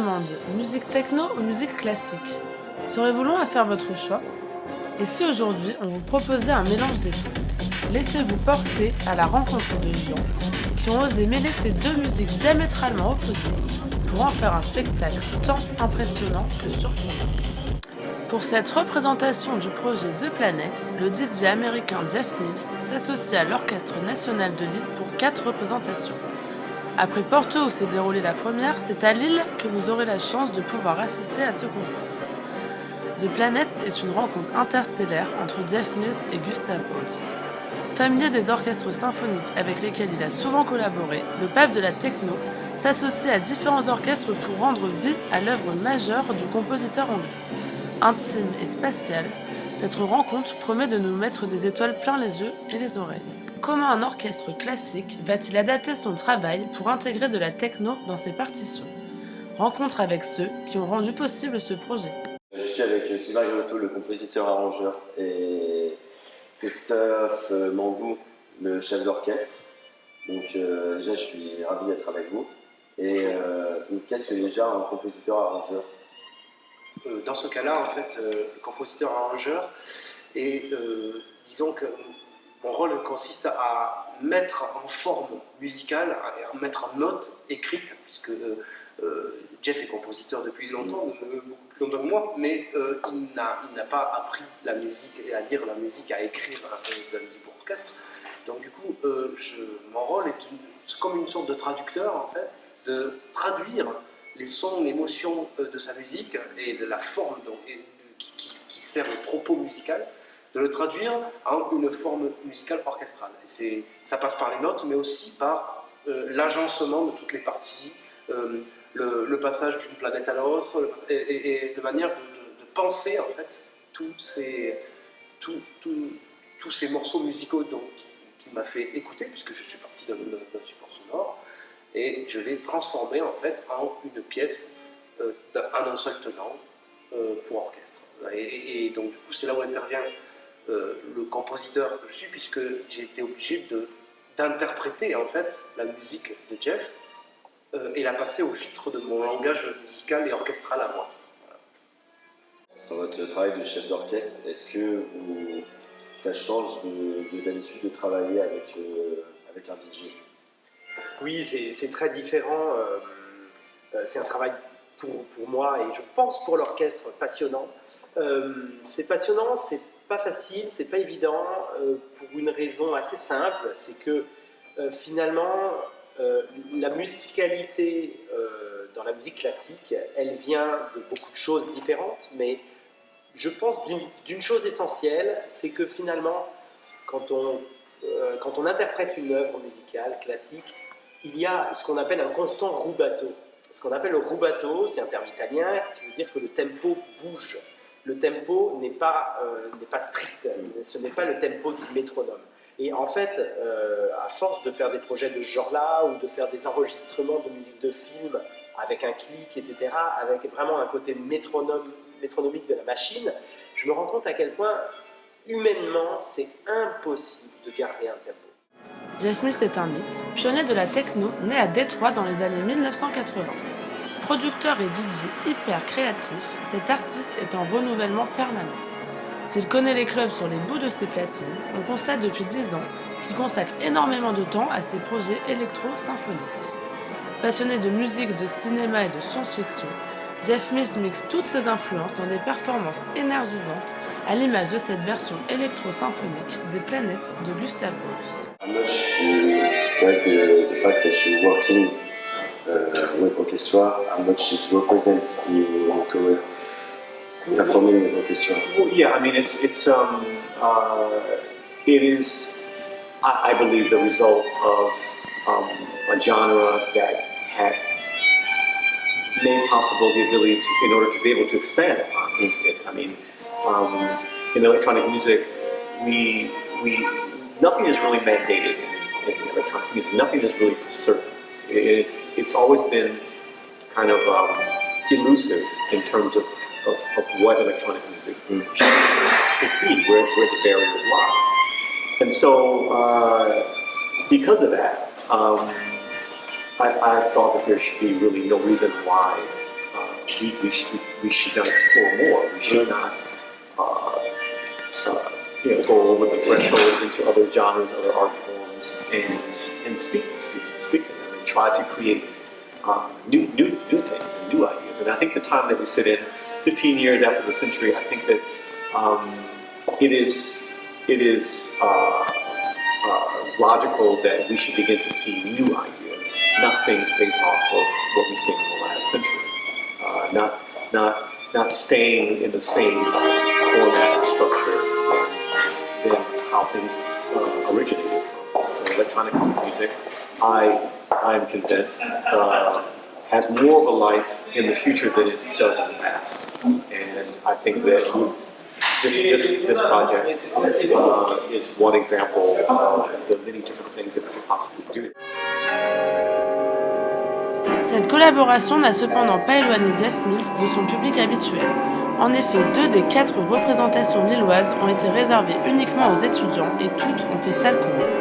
demande musique techno ou musique classique? Serez-vous long à faire votre choix? Et si aujourd'hui on vous proposait un mélange des deux? Laissez-vous porter à la rencontre de gens qui ont osé mêler ces deux musiques diamétralement opposées pour en faire un spectacle tant impressionnant que surprenant. Pour cette représentation du projet The Planet, le DJ américain Jeff Mills s'associe à l'Orchestre national de Lille pour 4 représentations. Après Porto où s'est déroulée la première, c'est à Lille que vous aurez la chance de pouvoir assister à ce concert. The Planet est une rencontre interstellaire entre Jeff Mills et Gustav Holst. Familier des orchestres symphoniques avec lesquels il a souvent collaboré, le pape de la techno s'associe à différents orchestres pour rendre vie à l'œuvre majeure du compositeur anglais. Intime et spatiale, cette rencontre promet de nous mettre des étoiles plein les yeux et les oreilles. Comment un orchestre classique va-t-il adapter son travail pour intégrer de la techno dans ses partitions? Rencontre avec ceux qui ont rendu possible ce projet. Je suis avec Sylvain Gréautou, le compositeur-arrangeur, et Christophe Mangou, le chef d'orchestre. Donc déjà, je suis ravi d'être avec vous. Et donc, qu'est-ce que déjà un compositeur-arrangeur? Dans ce cas-là, en fait, le compositeur-arrangeur, et disons que mon rôle consiste à mettre en forme musicale, à mettre en notes écrites, puisque Jeff est compositeur depuis longtemps, beaucoup plus longtemps que moi, mais il n'a pas appris la musique, à lire la musique, à écrire de la musique pour orchestre. Donc du coup, mon rôle est comme une sorte de traducteur, en fait, de traduire les sons, l'émotion de sa musique et de la forme qui sert le propos musical, de le traduire en une forme musicale orchestrale. Et ça passe par les notes, mais aussi par l'agencement de toutes les parties, le passage d'une planète à l'autre, et de manière de penser en fait tous ces morceaux musicaux qu'il m'a fait écouter, puisque je suis parti d'un support sonore, et je l'ai transformé en fait en une pièce en un seul tenant pour orchestre. Et donc du coup c'est là où intervient le compositeur que je suis, puisque j'ai été obligé d'interpréter en fait la musique de Jeff et la passer au filtre de mon langage musical et orchestral à moi. Voilà. Dans votre travail de chef d'orchestre, est-ce que ça change de d'habitude de travailler avec un DJ? Oui, c'est très différent. C'est un travail pour moi et je pense pour l'orchestre passionnant. C'est passionnant, c'est pas facile, c'est pas évident pour une raison assez simple, c'est que finalement la musicalité dans la musique classique, elle vient de beaucoup de choses différentes, mais je pense d'une chose essentielle, c'est que finalement quand on interprète une œuvre musicale classique, il y a ce qu'on appelle un constant rubato. Ce qu'on appelle le rubato, c'est un terme italien qui veut dire que le tempo bouge. Le tempo n'est pas strict, ce n'est pas le tempo du métronome. Et en fait, à force de faire des projets de ce genre-là, ou de faire des enregistrements de musique de film avec un clic, etc., avec vraiment un côté métronomique de la machine, je me rends compte à quel point, humainement, c'est impossible de garder un tempo. Jeff Mills est un mythe, pionnier de la techno, né à Détroit dans les années 1980. Producteur et DJ hyper créatif, cet artiste est en renouvellement permanent. S'il connaît les clubs sur les bouts de ses platines, on constate depuis 10 ans qu'il consacre énormément de temps à ses projets électro-symphoniques. Passionné de musique, de cinéma et de science-fiction, Jeff Mills mixe toutes ses influences dans des performances énergisantes à l'image de cette version électro-symphonique des Planets de Gustav Holst. How much does the fact that you're working with orchestra, how much it represents your career performing with orchestra? Well, yeah, I mean, it is, I believe, the result of a genre that had made possible the ability to, in order to be able to expand upon it. I mean, in electronic music, nothing is really mandated in electronic music. Nothing is really for certain. It's always been kind of elusive in terms of what electronic music should be, where the barriers lie. And so, because of that, I thought that there should be really no reason why we should not explore more. We should not go over the threshold into other genres, other art forms, and speak to them and try to create new things and new ideas. And I think the time that we sit in, 15 years after the century, I think that it is logical that we should begin to see new ideas, not things based off of what we've seen in the last century, not staying in the same format or structure than how things originated. So electronic music, I'm convinced, has more of a life in the future than it does in the past. And I think that this project is one example of the many different things that we could possibly do. Cette collaboration n'a cependant pas éloigné Jeff Mills de son public habituel. En effet, 2 des 4 représentations lilloises ont été réservées uniquement aux étudiants et toutes ont fait salle commune.